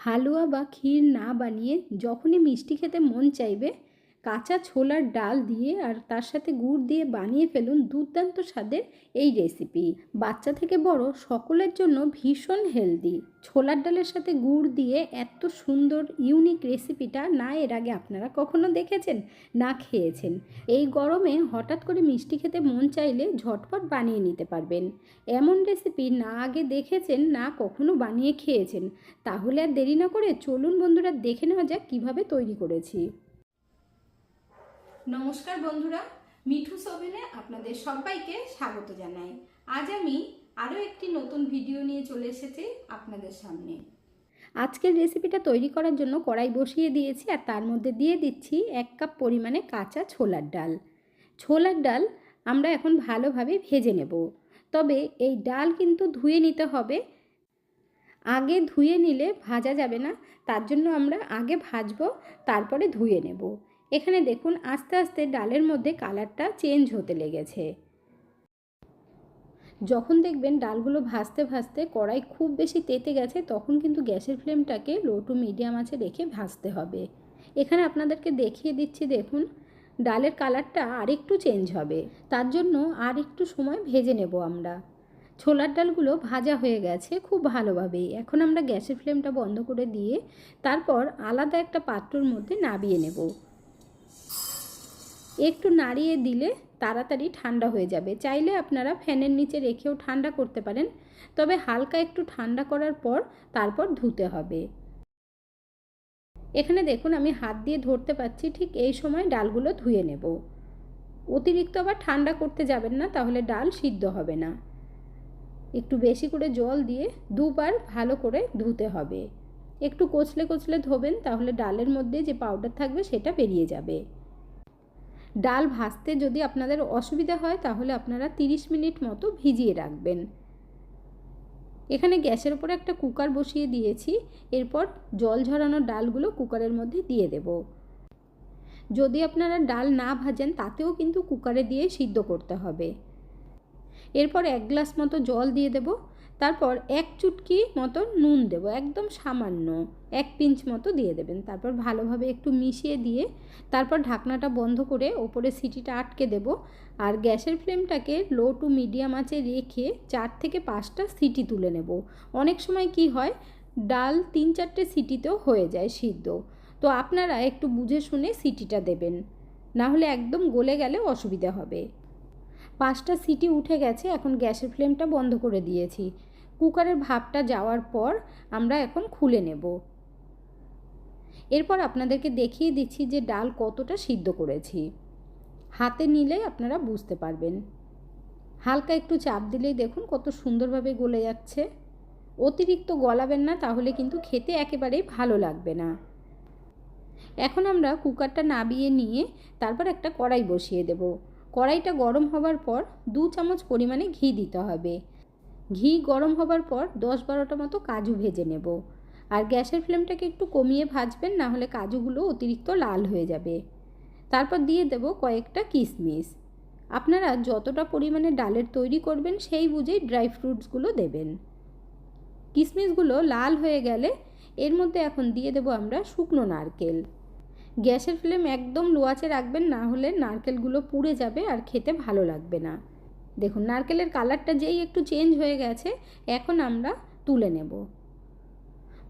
হালুয়া বা ক্ষীর না বানিয়ে যখনই মিষ্টি খেতে মন চাইবে, কাঁচা ছোলার ডাল দিয়ে আর তার সাথে গুড় দিয়ে বানিয়ে ফেলুন দুর্দান্ত স্বাদের এই রেসিপি। বাচ্চা থেকে বড় সকলের জন্য ভীষণ হেলদি। ছোলার ডালের সাথে গুড় দিয়ে এত সুন্দর ইউনিক রেসিপিটা না এর আগে আপনারা কখনো দেখেছেন না খেয়েছেন। এই গরমে হঠাৎ করে মিষ্টি খেতে মন চাইলে ঝটপট বানিয়ে নিতে পারবেন। এমন রেসিপি না আগে দেখেছেন না কখনো বানিয়ে খেয়েছেন, তাহলে আর দেরি না করে চলুন বন্ধুরা দেখে নেওয়া যাক কীভাবে তৈরি করেছি। নমস্কার বন্ধুরা, মিঠুস ওভেনে আপনাদের সবাইকে স্বাগত জানাই। আজ আমি আরও একটি নতুন ভিডিও নিয়ে চলে এসেছি আপনাদের সামনে। আজকের রেসিপিটা তৈরি করার জন্য কড়াই বসিয়ে দিয়েছি আর তার মধ্যে দিয়ে দিচ্ছি 1 কাপ পরিমাণে কাঁচা ছোলার ডাল। ছোলার ডাল আমরা এখন ভালোভাবে ভেজে নেব, তবে এই ডাল কিন্তু ধুয়ে নিতে হবে। আগে ধুয়ে নিলে ভাজা যাবে না, তার জন্য আমরা আগে ভাজবো তারপরে ধুয়ে নেব। এখানে দেখুন আস্তে আস্তে ডালের মধ্যে কালারটা চেঞ্জ হতে লেগেছে। যখন দেখবেন ডালগুলো ভাজতে ভাজতে কড়াই খুব বেশি তেতে গেছে, তখন কিন্তু গ্যাসের ফ্লেমটাকে লো টু মিডিয়াম আঁচে রেখে ভাজতে হবে। এখানে আপনাদেরকে দেখিয়ে দিচ্ছি, দেখুন ডালের কালারটা আরেকটু চেঞ্জ হবে, তার জন্য আর একটু সময় ভেজে নেব আমরা। ছোলার ডালগুলো ভাজা হয়ে গেছে খুব ভালোভাবেই। এখন আমরা গ্যাসের ফ্লেমটা বন্ধ করে দিয়ে তারপর আলাদা একটা পাত্রর মধ্যে নামিয়ে নেব। একটু নাড়িয়ে দিলে তাড়াতাড়ি ঠান্ডা হয়ে যাবে। চাইলে আপনারা ফ্যানের নিচে রেখেও ঠান্ডা করতে পারেন, তবে হালকা একটু ঠান্ডা করার পর তারপর ধুতে হবে। এখানে দেখুন আমি হাত দিয়ে ধরতে পারছি, ঠিক এই সময় ডালগুলো ধুয়ে নেব। অতিরিক্ত আবার ঠান্ডা করতে যাবেন না, তাহলে ডাল সিদ্ধ হবে না। একটু বেশি করে জল দিয়ে দুবার ভালো করে ধুতে হবে। একটু কচলে কচলে ধোবেন, তাহলে ডালের মধ্যে যে পাউডার থাকবে সেটা বেরিয়ে যাবে। ডাল ভাজতে যদি আপনাদের অসুবিধা হয় তাহলে আপনারা 30 মিনিট মতো ভিজিয়ে রাখবেন। এখানে গ্যাসের উপরে একটা কুকার বসিয়ে দিয়েছি, এরপর জল ঝরানো ডালগুলো কুকারের মধ্যে দিয়ে দেব। যদি আপনারা ডাল না ভাজেন তাতেও কিন্তু কুকারে দিয়ে সিদ্ধ করতে হবে। এরপর 1 গ্লাস মতো জল দিয়ে দেব, তারপর 1 চুটকি মতো নুন দেব, একদম সামান্য 1 পিঞ্চ মতো দিয়ে দেবেন। তারপর ভালোভাবে একটু মিশিয়ে দিয়ে তারপর ঢাকনাটা বন্ধ করে ওপরে সিটিটা আটকে দেব। আর গ্যাসের ফ্লেমটাকে লো টু মিডিয়াম আঁচে রেখে 4 থেকে 5টা সিটি তুলে নেব। অনেক সময় কি হয়, ডাল 3-4টে সিটিতেও হয়ে যায় সিদ্ধ, তো আপনারা একটু বুঝে শুনে সিটিটা দেবেন, না হলে একদম গলে গেলে অসুবিধা হবে। 5টা সিটি উঠে গেছে, এখন গ্যাসের ফ্লেমটা বন্ধ করে দিয়েছি। কুকারের ভাপটা যাওয়ার পর আমরা এখন খুলে নেব। এরপর আপনাদেরকে দেখিয়ে দিচ্ছি যে ডাল কতটা সিদ্ধ করেছি। হাতে নিলে আপনারা বুঝতে পারবেন। হালকা একটু চাপ দিলেই দেখুন কত সুন্দরভাবে গলে যাচ্ছে। অতিরিক্ত গলাবেন না, তাহলে কিন্তু খেতে একেবারেই ভালো লাগবে না। এখন আমরা কুকারটা নামিয়ে নিয়ে তারপর একটা কড়াই বসিয়ে দেব। কড়াইটা গরম হবার পর 2 চামচ পরিমাণে ঘি দিতে হবে। ঘি গরম হবার পর 10-12টা মতো কাজু ভেজে নেব। আর গ্যাসের ফ্লেমটাকে একটু কমিয়ে ভাজবেন, না হলে কাজুগুলো অতিরিক্ত লাল হয়ে যাবে। তারপর দিয়ে দেব কয়েকটা কিশমিশ। আপনারা যতটা পরিমাণে ডালের তৈরি করবেন সেই বুঝেই ড্রাই ফ্রুটসগুলো দেবেন। কিশমিশগুলো লাল হয়ে গেলে এর মধ্যে এখন দিয়ে দেব আমরা শুকনো নারকেল। গ্যাসের ফ্লেম একদম লো আঁচে রাখবেন, না হলে নারকেলগুলো পুড়ে যাবে আর খেতে ভালো লাগবে না। দেখুন নারকেলের কালারটা যেই একটু চেঞ্জ হয়ে গেছে, এখন আমরা তুলে নেব।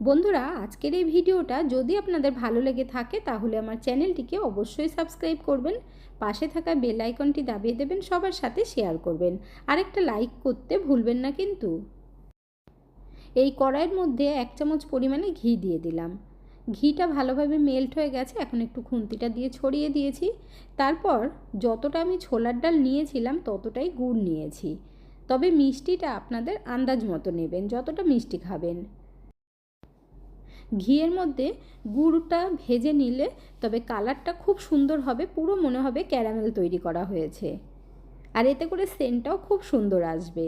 বন্ধুরা, আজকের এই ভিডিওটা যদি আপনাদের ভালো লেগে থাকে তাহলে আমার চ্যানেলটিকে অবশ্যই সাবস্ক্রাইব করবেন, পাশে থাকা বেল আইকনটি দাবিয়ে দেবেন, সবার সাথে শেয়ার করবেন, আর একটা লাইক করতে ভুলবেন না কিন্তু। এই কড়াইয়ের মধ্যে 1 চামচ পরিমাণে ঘি দিয়ে দিলাম। ঘিটা ভালোভাবে মেল্ট হয়ে গেছে, এখন একটু খুন্তিটা দিয়ে ছড়িয়ে দিয়েছি। তারপর যতটা আমি ছোলার ডাল নিয়েছিলাম ততটাই গুড় নিয়েছি, তবে মিষ্টিটা আপনাদের আন্দাজ মতো নেবেন, যতটা মিষ্টি খাবেন। ঘিয়ের মধ্যে গুড়টা ভেজে নিলে তবে কালারটা খুব সুন্দর হবে, পুরো মনে হবে ক্যারামেল তৈরি করা হয়েছে, আর এতে করে সেন্টটাও খুব সুন্দর আসবে।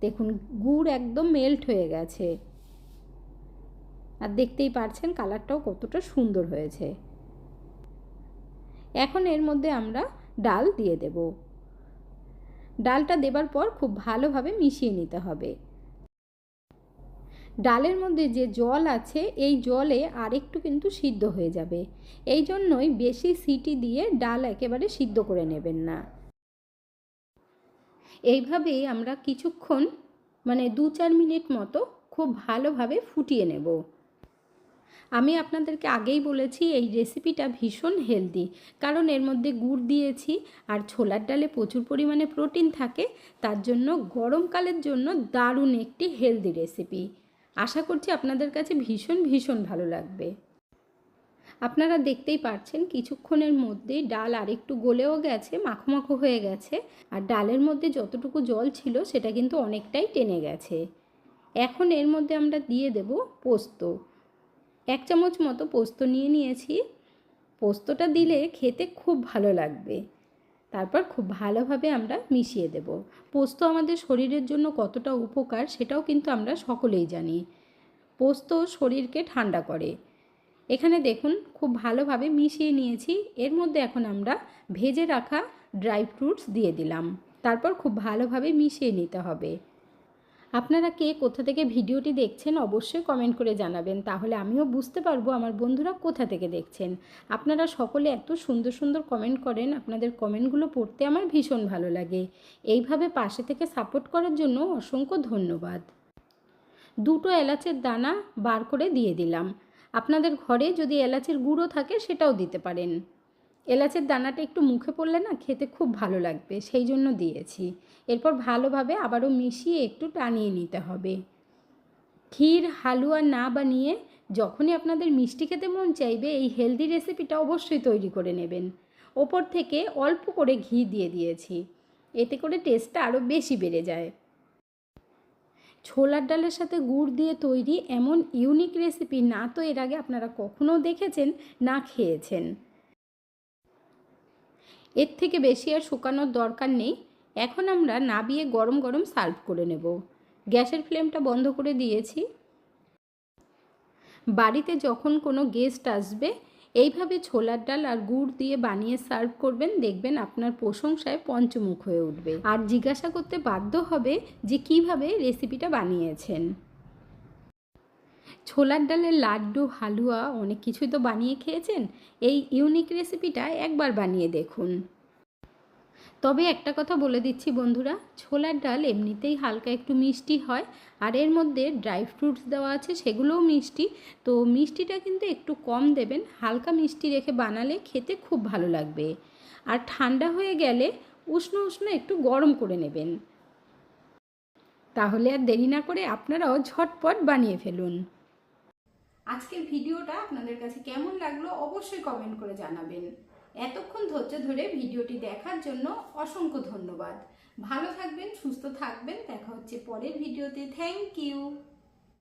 দেখুন গুড় একদম মেল্ট হয়ে গেছে, আর দেখতেই পারছেন কালারটাও কতটা সুন্দর হয়েছে। এখন এর মধ্যে আমরা ডাল দিয়ে দেব। ডালটা দেবার পর খুব ভালোভাবে মিশিয়ে নিতে হবে। ডালের মধ্যে যে জল আছে এই জলে আরেকটু কিন্তু সিদ্ধ হয়ে যাবে। এই জন্যই বেশি সিটি দিয়ে ডাল একেবারে সিদ্ধ করে নেবেন না। এইভাবেই আমরা কিছুক্ষণ 2-4 মিনিট মতো খুব ভালোভাবে ফুটিয়ে নেব। আমি আপনাদেরকে আগেই বলেছি এই রেসিপিটা ভীষণ হেলদি, কারণ এর মধ্যে গুড় দিয়েছি আর ছোলার ডালে প্রচুর পরিমাণে প্রোটিন থাকে। তার জন্য গরমকালের জন্য দারুণ একটি হেলদি রেসিপি। আশা করছি আপনাদের কাছে ভীষণ ভীষণ ভালো লাগবে। আপনারা দেখতেই পাচ্ছেন কিছুক্ষণের মধ্যেই ডাল আরেকটু গলেও গেছে, মাখো মাখো হয়ে গেছে, আর ডালের মধ্যে যতটুকু জল ছিল সেটা কিন্তু অনেকটাই টেনে গেছে। এখন এর মধ্যে আমরা দিয়ে দেব পোস্ত। 1 চামচ মতো পোস্ত নিয়েছি। পোস্তটা দিলে খেতে খুব ভালো লাগবে। তারপর খুব ভালোভাবে আমরা মিশিয়ে দেব। পোস্ত আমাদের শরীরের জন্য কতটা উপকার সেটাও কিন্তু আমরা সকলেই জানি। পোস্ত শরীরকে ঠান্ডা করে। এখানে দেখুন খুব ভালোভাবে মিশিয়ে নিয়েছি। এর মধ্যে এখন আমরা ভেজে রাখা ড্রাই ফ্রুটস দিয়ে দিলাম। তারপর খুব ভালোভাবে মিশিয়ে নিতে হবে। আপনারা কে কোথা থেকে ভিডিওটি দেখছেন অবশ্যই কমেন্ট করে জানাবেন, তাহলে আমিও বুঝতে পারবো আমার বন্ধুরা কোথা থেকে দেখছেন। আপনারা সকলে এত সুন্দর সুন্দর কমেন্ট করেন, আপনাদের কমেন্টগুলো পড়তে আমার ভীষণ ভালো লাগে। এইভাবে পাশে থেকে সাপোর্ট করার জন্য অসংখ্য ধন্যবাদ। 2টো এলাচের দানা বার করে দিয়ে দিলাম। আপনাদের ঘরে যদি এলাচের গুঁড়ো থাকে সেটাও দিতে পারেন। এলাচের দানাটা একটু মুখে পড়লে না খেতে খুব ভালো লাগবে, সেই জন্য দিয়েছি। এরপর ভালোভাবে আবারও মিশিয়ে একটু টানিয়ে নিতে হবে। ক্ষীর হালুয়া না বানিয়ে যখনই আপনাদের মিষ্টি খেতে মন চাইবে এই হেলদি রেসিপিটা অবশ্যই তৈরি করে নেবেন। ওপর থেকে অল্প করে ঘি দিয়ে দিয়েছি, এতে করে টেস্টটা আরও বেশি বেড়ে যায়। ছোলার ডালের সাথে গুড় দিয়ে তৈরি এমন ইউনিক রেসিপি না তো এর আগে আপনারা কখনও দেখেছেন না খেয়েছেন। এর থেকে বেশি আর শুকানোর দরকার নেই। এখন আমরা নাবিয়ে গরম গরম সার্ভ করে নেব। গ্যাসের ফ্লেমটা বন্ধ করে দিয়েছি। বাড়িতে যখন কোনো গেস্ট আসবে এইভাবে ছোলার ডাল আর গুড় দিয়ে বানিয়ে সার্ভ করবেন, দেখবেন আপনার প্রশংসায় পঞ্চমুখ হয়ে উঠবে আর জিজ্ঞাসা করতে বাধ্য হবে যে কিভাবে রেসিপিটা বানিয়েছেন। ছোলার ডালের লাড্ডু, হালুয়া অনেক কিছুই তো বানিয়ে খেয়েছেন, এই ইউনিক রেসিপিটা একবার বানিয়ে দেখুন। তবে একটা কথা বলে দিচ্ছি বন্ধুরা, ছোলার ডাল এমনিতেই হালকা একটু মিষ্টি হয়, আর এর মধ্যে ড্রাই ফ্রুটস দেওয়া আছে সেগুলোও মিষ্টি, তো মিষ্টিটা কিন্তু একটু কম দেবেন। হালকা মিষ্টি রেখে বানালে খেতে খুব ভালো লাগবে। আর ঠান্ডা হয়ে গেলে উষ্ণ উষ্ণ একটু গরম করে নেবেন। তাহলে আর দেরি না করে আপনারাও ঝটপট বানিয়ে ফেলুন। আজকের ভিডিওটা আপনাদের কাছে কেমন লাগলো অবশ্যই কমেন্ট করে জানাবেন। এতক্ষণ ধৈর্য ধরে ভিডিওটি দেখার জন্য অসংখ্য ধন্যবাদ। ভালো থাকবেন, সুস্থ থাকবেন। দেখা হচ্ছে পরের ভিডিওতে। Thank you.